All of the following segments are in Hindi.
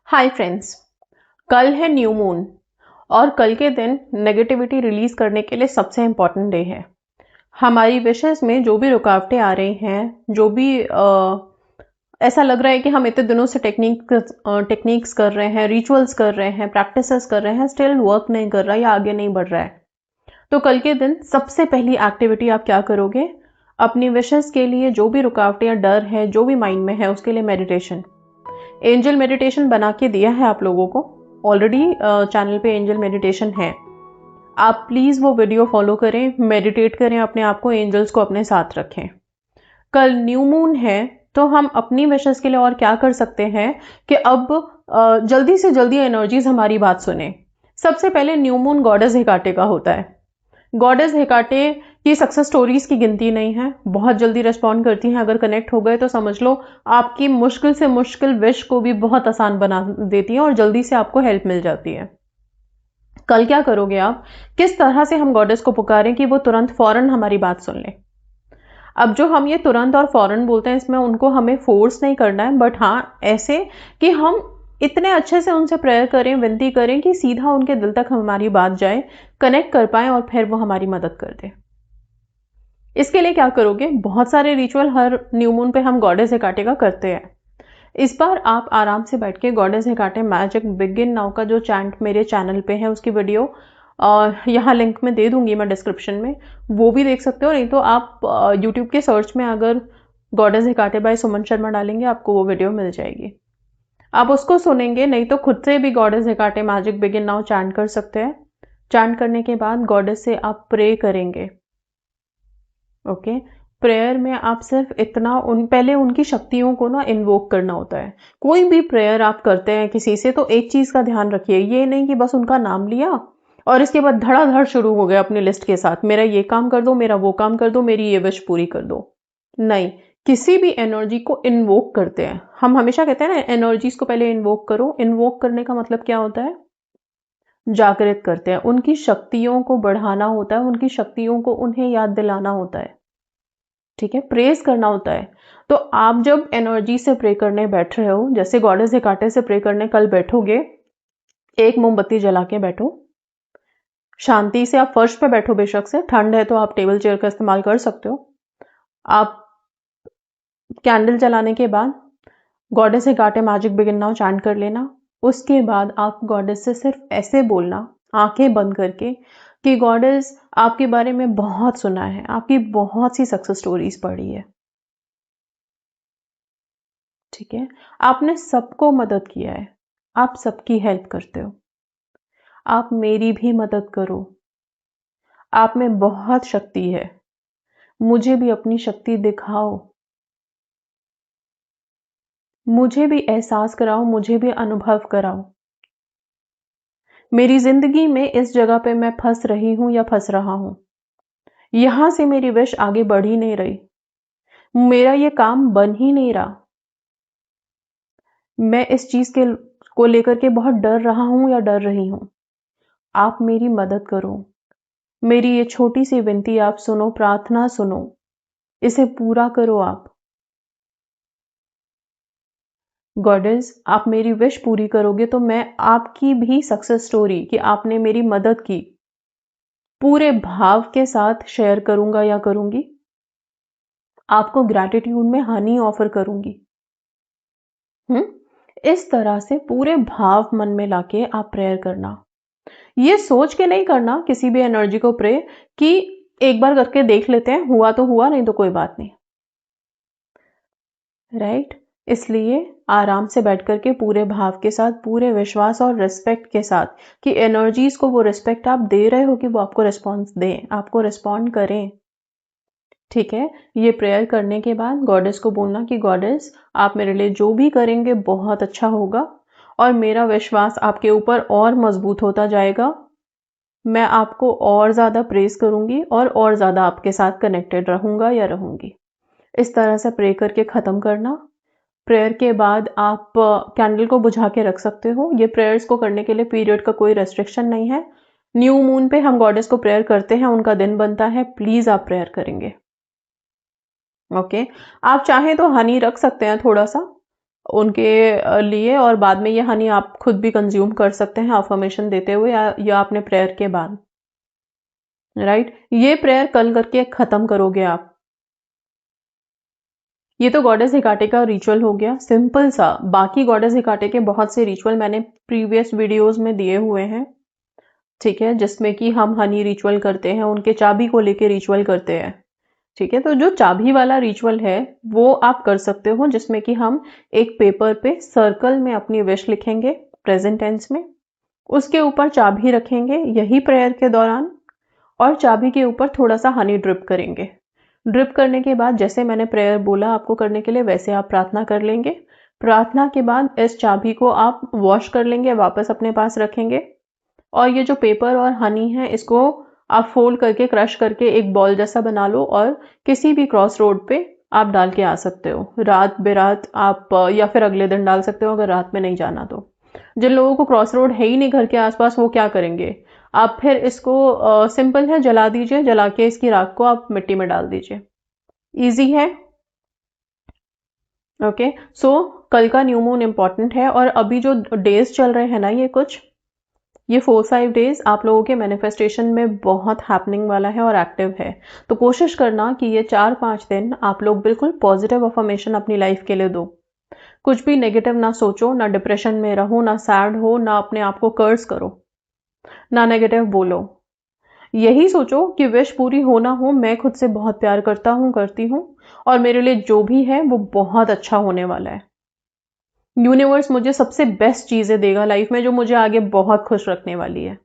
Hi friends. कल है न्यू मून और कल के दिन नेगेटिविटी रिलीज करने के लिए सबसे इम्पोर्टेंट डे है। हमारी विशेस में जो भी रुकावटें आ रही हैं, जो भी ऐसा लग रहा है कि हम इतने दिनों से टेक्निक्स कर रहे हैं, रिचुअल्स कर रहे हैं, प्रैक्टिसेस कर रहे हैं, स्टिल वर्क नहीं कर रहा या आगे नहीं बढ़ रहा है, तो कल के दिन सबसे पहली एक्टिविटी आप क्या करोगे? अपनी विशेस के लिए जो भी रुकावटें या डर है, जो भी माइंड में है, उसके लिए मेडिटेशन। एंजल मेडिटेशन बना के दिया है आप लोगों को ऑलरेडी, चैनल पे एंजल मेडिटेशन है। आप प्लीज वो वीडियो फॉलो करें, मेडिटेट करें, अपने आप को, एंजल्स को अपने साथ रखें। कल न्यू मून है तो हम अपनी विशेस के लिए और क्या कर सकते हैं कि अब जल्दी से जल्दी एनर्जीज हमारी बात सुने। सबसे पहले न्यू मून गॉडेस हेकाटे का होता है। गॉडेस हेकाटे की सक्सेस स्टोरीज की गिनती नहीं है, बहुत जल्दी रिस्पॉन्ड करती हैं। अगर कनेक्ट हो गए तो समझ लो आपकी मुश्किल से मुश्किल विश को भी बहुत आसान बना देती हैं और जल्दी से आपको हेल्प मिल जाती है। कल क्या करोगे आप? किस तरह से हम गॉडेस को पुकारें कि वो तुरंत फौरन हमारी बात सुन ले। अब जो हम ये तुरंत और फौरन बोलते हैं, इसमें उनको हमें फोर्स नहीं करना है, बट हाँ ऐसे कि हम इतने अच्छे से उनसे प्रेयर करें, विनती करें कि सीधा उनके दिल तक हमारी बात जाए, कनेक्ट कर पाए और फिर वो हमारी मदद कर दे। इसके लिए क्या करोगे? बहुत सारे रिचुअल हर न्यू मून पे हम गॉडेस हेकाटे का करते हैं। इस बार आप आराम से बैठ के goddess Hecate magic begin now का जो चैंट मेरे चैनल पे है, उसकी वीडियो और यहाँ लिंक में दे दूंगी मैं डिस्क्रिप्शन में, वो भी देख सकते हो। नहीं तो आप यूट्यूब के सर्च में अगर गॉडेस हेकाटे बाय सुमन शर्मा डालेंगे, आपको वो वीडियो मिल जाएगी। आप उसको सुनेंगे, नहीं तो खुद से भी goddess Hecate magic begin now chant कर सकते हैं। चैंट करने के बाद गॉडेस से आप प्रे करेंगे। ओके, प्रेयर में आप सिर्फ इतना पहले उनकी शक्तियों को ना इन्वोक करना होता है। कोई भी प्रेयर आप करते हैं किसी से, तो एक चीज का ध्यान रखिए, ये नहीं कि बस उनका नाम लिया और इसके बाद धड़ाधड़ शुरू हो गया अपनी लिस्ट के साथ, मेरा ये काम कर दो, मेरा वो काम कर दो, मेरी ये विश पूरी कर दो। नहीं, किसी भी एनर्जी को इन्वोक करते हैं। हम हमेशा कहते हैं ना, एनर्जीज को पहले इन्वोक करो। इन्वोक करने का मतलब क्या होता है? जागृत करते हैं, उनकी शक्तियों को बढ़ाना होता है, उनकी शक्तियों को उन्हें याद दिलाना होता है। ठीक है, प्रेज करना होता है। तो आप जब एनर्जी से प्रे करने बैठ रहे हो, जैसे गॉडेस हेकाटे से प्रे करने कल बैठोगे, एक मोमबत्ती जला के बैठो, शांति से। आप फर्श पे बैठो, बेशक से ठंड है तो आप टेबल चेयर का इस्तेमाल कर सकते हो। आप कैंडल जलाने के बाद goddess Hecate magic begin now chant कर लेना। उसके बाद आप गॉडेस से सिर्फ ऐसे बोलना, आंखें बंद करके, कि गॉडेस, आपके बारे में बहुत सुना है, आपकी बहुत सी सक्सेस स्टोरीज पढ़ी है, ठीक है, आपने सबको मदद किया है, आप सबकी हेल्प करते हो, आप मेरी भी मदद करो। आप में बहुत शक्ति है, मुझे भी अपनी शक्ति दिखाओ, मुझे भी एहसास कराओ, मुझे भी अनुभव कराओ। मेरी जिंदगी में इस जगह पे मैं फंस रही हूं या फंस रहा हूं, यहां से मेरी विश आगे बढ़ ही नहीं रही, मेरा ये काम बन ही नहीं रहा, मैं इस चीज के को लेकर के बहुत डर रहा हूं या डर रही हूं। आप मेरी मदद करो, मेरी ये छोटी सी विनती आप सुनो, प्रार्थना सुनो, इसे पूरा करो आप। गॉडेस, आप मेरी विश पूरी करोगे तो मैं आपकी भी सक्सेस स्टोरी कि आपने मेरी मदद की, पूरे भाव के साथ शेयर करूंगा या करूंगी। आपको ग्रैटिट्यूड में हनी ऑफर करूंगी। इस तरह से पूरे भाव मन में लाके आप प्रेयर करना। ये सोच के नहीं करना किसी भी एनर्जी को प्रे कि एक बार करके देख लेते हैं, हुआ तो हुआ, नहीं तो कोई बात नहीं, राइट? इसलिए आराम से बैठ करके पूरे भाव के साथ, पूरे विश्वास और रिस्पेक्ट के साथ कि एनर्जीज को वो रिस्पेक्ट आप दे रहे हो कि वो आपको रिस्पॉन्स दें, आपको रिस्पॉन्ड करें। ठीक है, ये प्रेयर करने के बाद गॉडेस को बोलना कि गॉडेस, आप मेरे लिए जो भी करेंगे बहुत अच्छा होगा और मेरा विश्वास आपके ऊपर और मजबूत होता जाएगा। मैं आपको और ज़्यादा प्रेज़ करूँगी और ज़्यादा आपके साथ कनेक्टेड रहूँगा या रहूँगी। इस तरह से प्रे करके ख़त्म करना। प्रेयर के बाद आप कैंडल को बुझा के रख सकते हो। ये प्रेयर्स को करने के लिए पीरियड का कोई रेस्ट्रिक्शन नहीं है। न्यू मून पे हम गॉडेस को प्रेयर करते हैं, उनका दिन बनता है, प्लीज़ आप प्रेयर करेंगे। ओके, आप चाहें तो हनी रख सकते हैं थोड़ा सा, उनके लिए, और बाद में ये हनी आप खुद भी कंज्यूम कर सकते हैं अफर्मेशन देते हुए या अपने प्रेयर के बाद, राइट। ये प्रेयर कल करके खत्म करोगे आप। ये तो गॉडेस हेकाटे का रिचुअल हो गया सिंपल सा। बाकी गॉडेस हेकाटे के बहुत से रिचुअल मैंने प्रीवियस वीडियोस में दिए हुए हैं, ठीक है, जिसमें कि हम हनी रिचुअल करते हैं, उनके चाबी को लेके रिचुअल करते हैं, ठीक है। तो जो चाबी वाला रिचुअल है वो आप कर सकते हो, जिसमें कि हम एक पेपर पे सर्कल में अपनी विश लिखेंगे प्रेजेंट टेंस में, उसके ऊपर चाबी रखेंगे यही प्रेयर के दौरान, और चाबी के ऊपर थोड़ा सा हनी ड्रिप करेंगे। ड्रिप करने के बाद जैसे मैंने प्रेयर बोला आपको करने के लिए, वैसे आप प्रार्थना कर लेंगे। प्रार्थना के बाद इस चाबी को आप वॉश कर लेंगे, वापस अपने पास रखेंगे, और ये जो पेपर और हनी है इसको आप फोल्ड करके क्रश करके एक बॉल जैसा बना लो, और किसी भी क्रॉस रोड पे आप डाल के आ सकते हो। रात बेरात आप या फिर अगले दिन डाल सकते हो अगर रात में नहीं जाना तो। जिन लोगों को क्रॉस रोड है ही नहीं घर के आसपास, वो क्या करेंगे, आप फिर इसको सिंपल है, जला दीजिए, जला के इसकी राख को आप मिट्टी में डाल दीजिए। इजी है। ओके, सो कल का न्यू मून इंपॉर्टेंट है, और अभी जो डेज चल रहे हैं ना, ये 4-5 डेज आप लोगों के मैनिफेस्टेशन में बहुत हैपनिंग वाला है और एक्टिव है। तो कोशिश करना कि ये 4-5 दिन आप लोग बिल्कुल पॉजिटिव अफर्मेशन अपनी लाइफ के लिए दो। कुछ भी नेगेटिव ना सोचो, ना डिप्रेशन में रहो, ना सैड हो, ना अपने आप को कर्स करो, ना नेगेटिव बोलो। यही सोचो कि विश पूरी हो ना हो, मैं खुद से बहुत प्यार करता हूँ, करती हूँ, और मेरे लिए जो भी है वो बहुत अच्छा होने वाला है। यूनिवर्स मुझे सबसे बेस्ट चीजें देगा लाइफ में, जो मुझे आगे बहुत खुश रखने वाली है,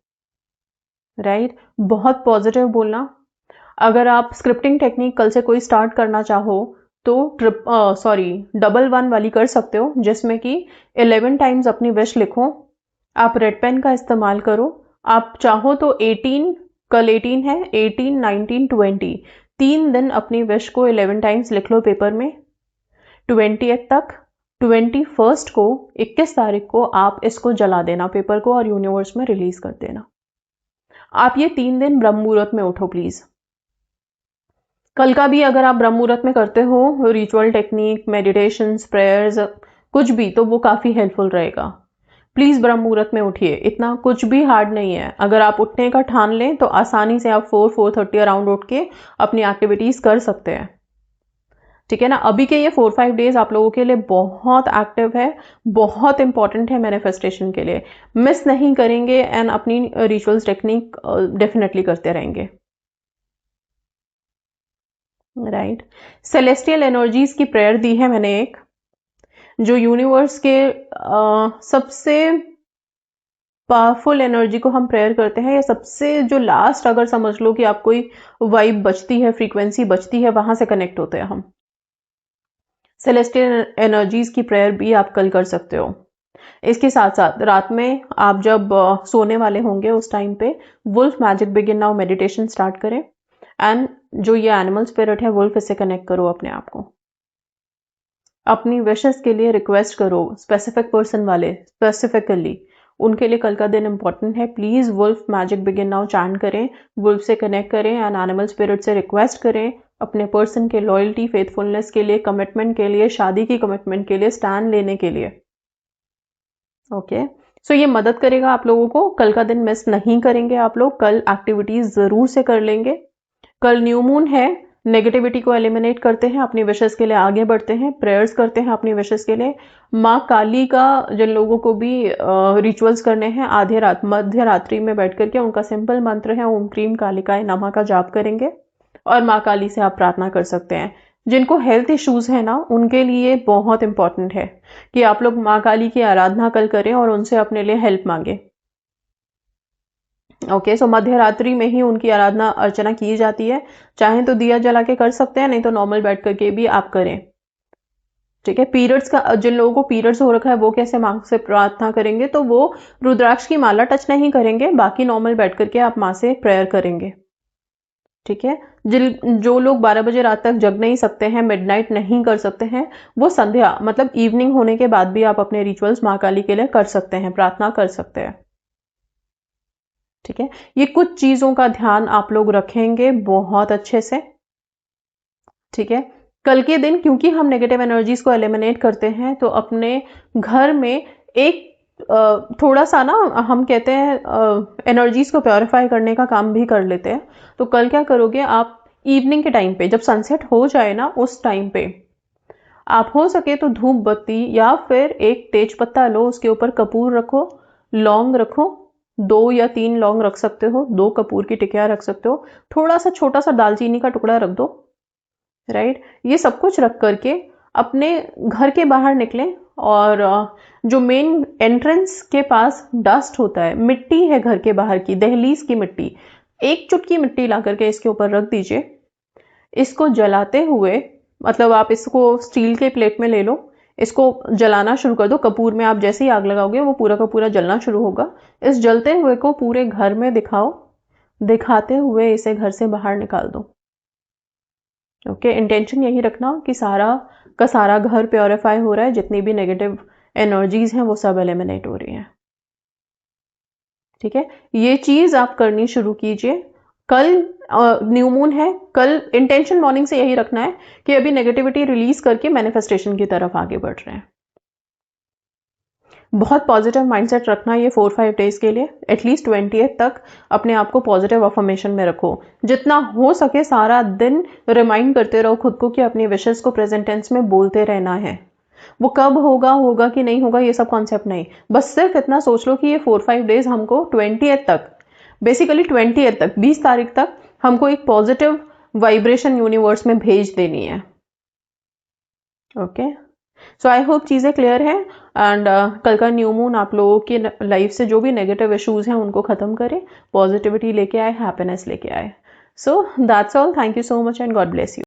राइट। बहुत पॉजिटिव बोलना। अगर आप स्क्रिप्टिंग टेक्निक कल से कोई स्टार्ट करना चाहो तो डबल 1 वाली कर सकते हो, जिसमें कि 11 टाइम्स अपनी विश लिखो। आप रेड पेन का इस्तेमाल करो। आप चाहो तो 18, कल 18 है, 18, 19, 20 3 दिन अपनी विश को 11 टाइम्स लिख लो पेपर में। 20th तक, 21st को, 21 तारीख को आप इसको जला देना पेपर को, और यूनिवर्स में रिलीज कर देना। आप ये 3 दिन ब्रह्म मुहूर्त में उठो प्लीज। कल का भी अगर आप ब्रह्म मुहूर्त में करते हो रिचुअल टेक्निक, मेडिटेशंस, प्रेयर्स, कुछ भी, तो वो काफी हेल्पफुल रहेगा। प्लीज ब्रह्म मुहूर्त में उठिए, इतना कुछ भी हार्ड नहीं है। अगर आप उठने का ठान लें तो आसानी से आप 4-4:30 अराउंड उठ के अपनी एक्टिविटीज कर सकते हैं, ठीक है ना। अभी के ये 4-5 डेज आप लोगों के लिए बहुत एक्टिव है, बहुत इंपॉर्टेंट है मैनिफेस्टेशन के लिए। मिस नहीं करेंगे, एंड अपनी रिचुअल्स टेक्निक डेफिनेटली करते रहेंगे, राइट। सेलेस्टियल एनर्जीज की प्रेयर दी है मैंने एक, जो यूनिवर्स के सबसे पावरफुल एनर्जी को हम प्रेयर करते हैं, या सबसे जो लास्ट, अगर समझ लो कि आप कोई वाइब बचती है, फ्रीक्वेंसी बचती है, वहां से कनेक्ट होते हैं हम। सेलेस्टियल एनर्जीज की प्रेयर भी आप कल कर सकते हो। इसके साथ साथ रात में आप जब सोने वाले होंगे उस टाइम पे wolf magic begin now meditation start करें, एंड जो ये एनिमल स्पिरिट है वुल्फ, इससे कनेक्ट करो अपने आप को। अपनी विशेस के लिए रिक्वेस्ट करो, स्पेसिफिक पर्सन वाले स्पेसिफिकली, उनके लिए कल का दिन इंपॉर्टेंट है। Please wolf magic begin now chant करें, वुल्फ से कनेक्ट करें, एंड एनिमल स्पिरिट से रिक्वेस्ट करें अपने पर्सन के लॉयल्टी, फेथफुलनेस के लिए, कमिटमेंट के लिए, शादी की कमिटमेंट के लिए, स्टैंड लेने के लिए। ओके, सो ये मदद करेगा आप लोगों को। कल का दिन मिस नहीं करेंगे आप लोग, कल एक्टिविटीज जरूर से कर लेंगे। कल न्यू मून है, नेगेटिविटी को एलिमिनेट करते हैं, अपनी विशेस के लिए आगे बढ़ते हैं, प्रेयर्स करते हैं अपनी विशेस के लिए। माँ काली का जिन लोगों को भी रिचुअल्स करने हैं, आधे रात मध्य रात्रि में बैठ करके उनका सिंपल मंत्र है ओम क्रीम कालिकाय नमः का जाप करेंगे, और माँ काली से आप प्रार्थना कर सकते हैं। जिनको हेल्थ इश्यूज है ना, उनके लिए बहुत इंपॉर्टेंट है कि आप लोग माँ काली की आराधना कल करें और उनसे अपने लिए हेल्प मांगे। ओके, सो मध्य रात्रि में ही उनकी आराधना अर्चना की जाती है। चाहे तो दिया जला के कर सकते हैं, नहीं तो नॉर्मल बैठ करके भी आप करें, ठीक है। पीरियड्स का, जिन लोगों को पीरियड्स हो रखा है वो कैसे माँ से प्रार्थना करेंगे, तो वो रुद्राक्ष की माला टच नहीं करेंगे, बाकी नॉर्मल बैठ करके आप माँ से प्रेयर करेंगे, ठीक है। जो लोग 12 बजे रात तक जग नहीं सकते हैं, मिडनाइट नहीं कर सकते हैं, वो संध्या मतलब इवनिंग होने के बाद भी आप अपने रिचुअल्स माँ काली के लिए कर सकते हैं, प्रार्थना कर सकते हैं, ठीक है। ये कुछ चीजों का ध्यान आप लोग रखेंगे बहुत अच्छे से, ठीक है। कल के दिन क्योंकि हम नेगेटिव एनर्जीज को एलिमिनेट करते हैं, तो अपने घर में एक थोड़ा सा ना, हम कहते हैं एनर्जीज को प्योरीफाई करने का काम भी कर लेते हैं। तो कल क्या करोगे आप, इवनिंग के टाइम पे जब सनसेट हो जाए ना, उस टाइम पे आप हो सके तो धूप बत्ती या फिर एक तेज पत्ता लो, उसके ऊपर कपूर रखो, लौंग रखो, 2 या 3 लौंग रख सकते हो, 2 कपूर की टिकिया रख सकते हो, थोड़ा सा छोटा सा दालचीनी का टुकड़ा रख दो, राइट। ये सब कुछ रख करके अपने घर के बाहर निकलें, और जो मेन एंट्रेंस के पास डस्ट होता है, मिट्टी है घर के बाहर की, दहलीज की मिट्टी, एक चुटकी मिट्टी ला करके इसके ऊपर रख दीजिए। इसको जलाते हुए, मतलब आप इसको स्टील के प्लेट में ले लो, इसको जलाना शुरू कर दो। कपूर में आप जैसे ही आग लगाओगे वो पूरा का पूरा जलना शुरू होगा। इस जलते हुए को पूरे घर में दिखाओ, दिखाते हुए इसे घर से बाहर निकाल दो। ओके, इंटेंशन यही रखना कि सारा का सारा घर प्योरीफाई हो रहा है, जितनी भी नेगेटिव एनर्जीज हैं वो सब एलिमिनेट हो रही हैं। ठीक है, ये चीज आप करनी शुरू कीजिए। कल न्यू मून है, कल इंटेंशन मॉर्निंग से यही रखना है कि अभी नेगेटिविटी रिलीज करके मैनिफेस्टेशन की तरफ आगे बढ़ रहे हैं। बहुत पॉजिटिव माइंडसेट रखना है ये 4-5 डेज के लिए, एटलीस्ट 20th तक अपने आप को पॉजिटिव अफर्मेशन में रखो। जितना हो सके सारा दिन रिमाइंड करते रहो खुद को कि अपनी विशेस को प्रेजेंट टेंस में बोलते रहना है। वो कब होगा होगा कि नहीं होगा ये सब कॉन्सेप्ट नहीं, बस सिर्फ इतना सोच लो कि ये 4-5 डेज हमको 20th तक, बेसिकली 20th तक, 20 तारीख तक हमको एक पॉजिटिव वाइब्रेशन यूनिवर्स में भेज देनी है। ओके, सो आई होप चीज़ें क्लियर है। एंड कल का न्यू मून आप लोगों की लाइफ से जो भी नेगेटिव इश्यूज हैं उनको ख़त्म करे, पॉजिटिविटी लेके आए, हैप्पीनेस लेके आए। So that's all, thank you so much and God bless you.